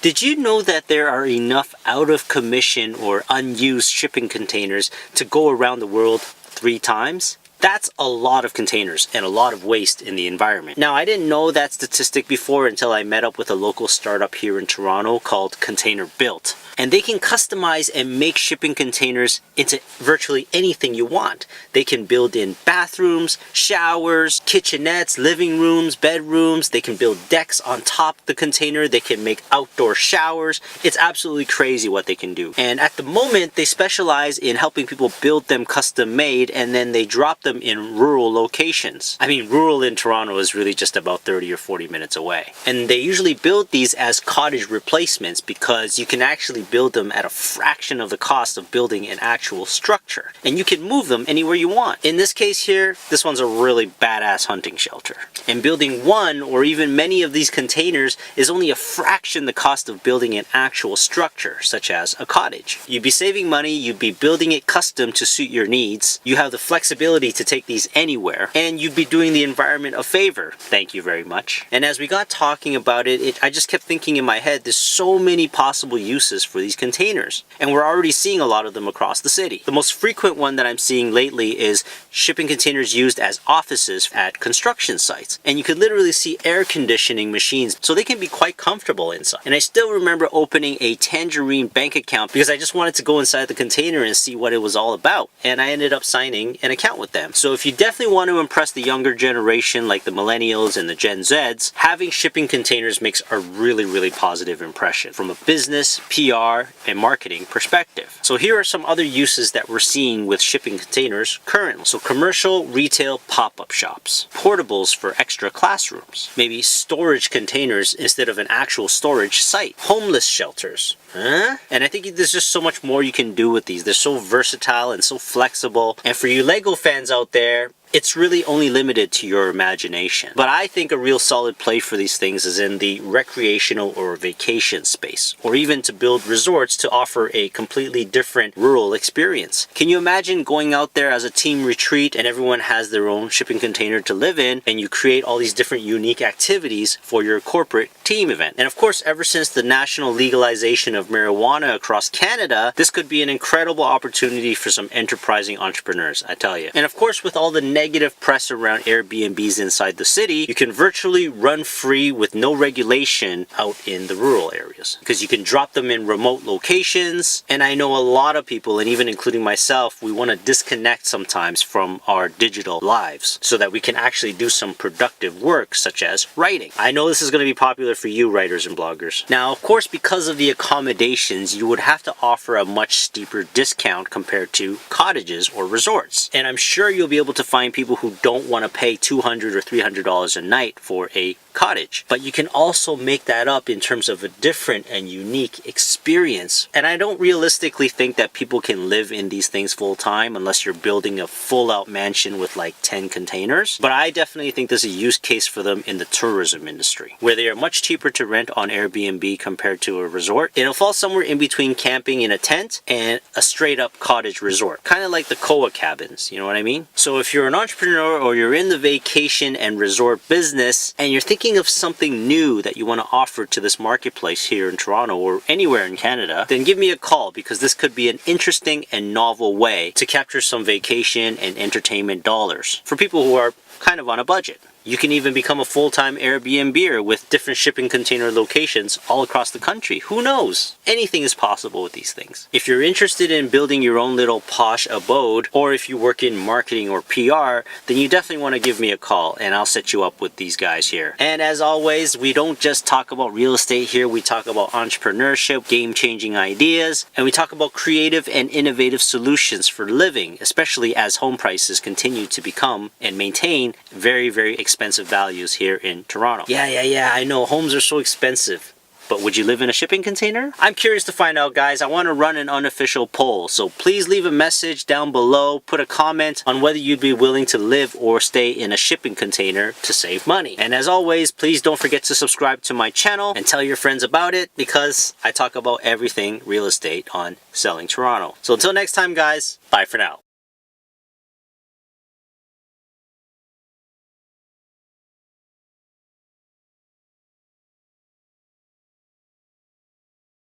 Did you know that there are enough out of commission or unused shipping containers to go around the world 3 times? That's a lot of containers and a lot of waste in the environment. Now, I didn't know that statistic before until I met up with a local startup here in Toronto called Container Built. And they can customize and make shipping containers into virtually anything you want. They can build in bathrooms, showers, kitchenettes, living rooms, bedrooms. They can build decks on top of the container. They can make outdoor showers. It's absolutely crazy what they can do. And at the moment, they specialize in helping people build them custom made, and then they drop them in rural locations. I mean, rural in Toronto is really just about 30 or 40 minutes away. And they usually build these as cottage replacements because you can actually build them at a fraction of the cost of building an actual structure. And you can move them anywhere you want. In this case here, this one's a really badass hunting shelter. And building one or even many of these containers is only a fraction the cost of building an actual structure, such as a cottage. You'd be saving money, you'd be building it custom to suit your needs, you have the flexibility to take these anywhere, and you'd be doing the environment a favor. Thank you very much. And as we got talking about it, I just kept thinking in my head, there's so many possible uses for these containers. And we're already seeing a lot of them across the city. The most frequent one that I'm seeing lately is shipping containers used as offices at construction sites. And you could literally see air conditioning machines, so they can be quite comfortable inside. And I still remember opening a Tangerine bank account because I just wanted to go inside the container and see what it was all about. And I ended up signing an account with them. So if you definitely want to impress the younger generation like the millennials and the Gen Zs, having shipping containers makes a really positive impression from a business, PR, and marketing perspective. So here are some other uses that we're seeing with shipping containers currently. So commercial, retail, pop-up shops, portables for extra classrooms, maybe storage containers instead of an actual storage site, homeless shelters. And I think there's just so much more you can do with these. They're so versatile and so flexible. And for you Lego fans out there, it's really only limited to your imagination. But I think a real solid play for these things is in the recreational or vacation space, or even to build resorts to offer a completely different rural experience. Can you imagine going out there as a team retreat and everyone has their own shipping container to live in, and you create all these different unique activities for your corporate team event? And of course, ever since the national legalization of marijuana across Canada, this could be an incredible opportunity for some enterprising entrepreneurs, I tell you. And of course, with all the negative press around Airbnbs inside the city, you can virtually run free with no regulation out in the rural areas because you can drop them in remote locations. And I know a lot of people, and even including myself, we want to disconnect sometimes from our digital lives so that we can actually do some productive work such as writing. I know this is going to be popular for you writers and bloggers. Now, of course, because of the accommodations, you would have to offer a much steeper discount compared to cottages or resorts. And I'm sure you'll be able to find people who don't want to pay $200 or $300 a night for a cottage, but you can also make that up in terms of a different and unique experience. And I don't realistically think that people can live in these things full time unless you're building a full out mansion with like 10 containers. But I definitely think there's a use case for them in the tourism industry, where they are much cheaper to rent on Airbnb compared to a resort. It'll fall somewhere in between camping in a tent and a straight up cottage resort, kind of like the Koa cabins, you know what I mean? So if you're an entrepreneur or you're in the vacation and resort business and you're thinking of something new that you want to offer to this marketplace here in Toronto or anywhere in Canada, then give me a call, because this could be an interesting and novel way to capture some vacation and entertainment dollars for people who are kind of on a budget. You can even become a full-time Airbnber with different shipping container locations all across the country. Who knows? Anything is possible with these things. If you're interested in building your own little posh abode, or if you work in marketing or PR, then you definitely want to give me a call and I'll set you up with these guys here. And as always, we don't just talk about real estate here. We talk about entrepreneurship, game-changing ideas, and we talk about creative and innovative solutions for living, especially as home prices continue to become and maintain very expensive values here in Toronto. Yeah, I know homes are so expensive. But would you live in a shipping container? I'm curious to find out, guys. I want to run an unofficial poll, so please leave a message down below. Put a comment on whether you'd be willing to live or stay in a shipping container to save money. And as always, please don't forget to subscribe to my channel and tell your friends about it, because I talk about everything real estate on Selling Toronto. So until next time, guys, bye for now.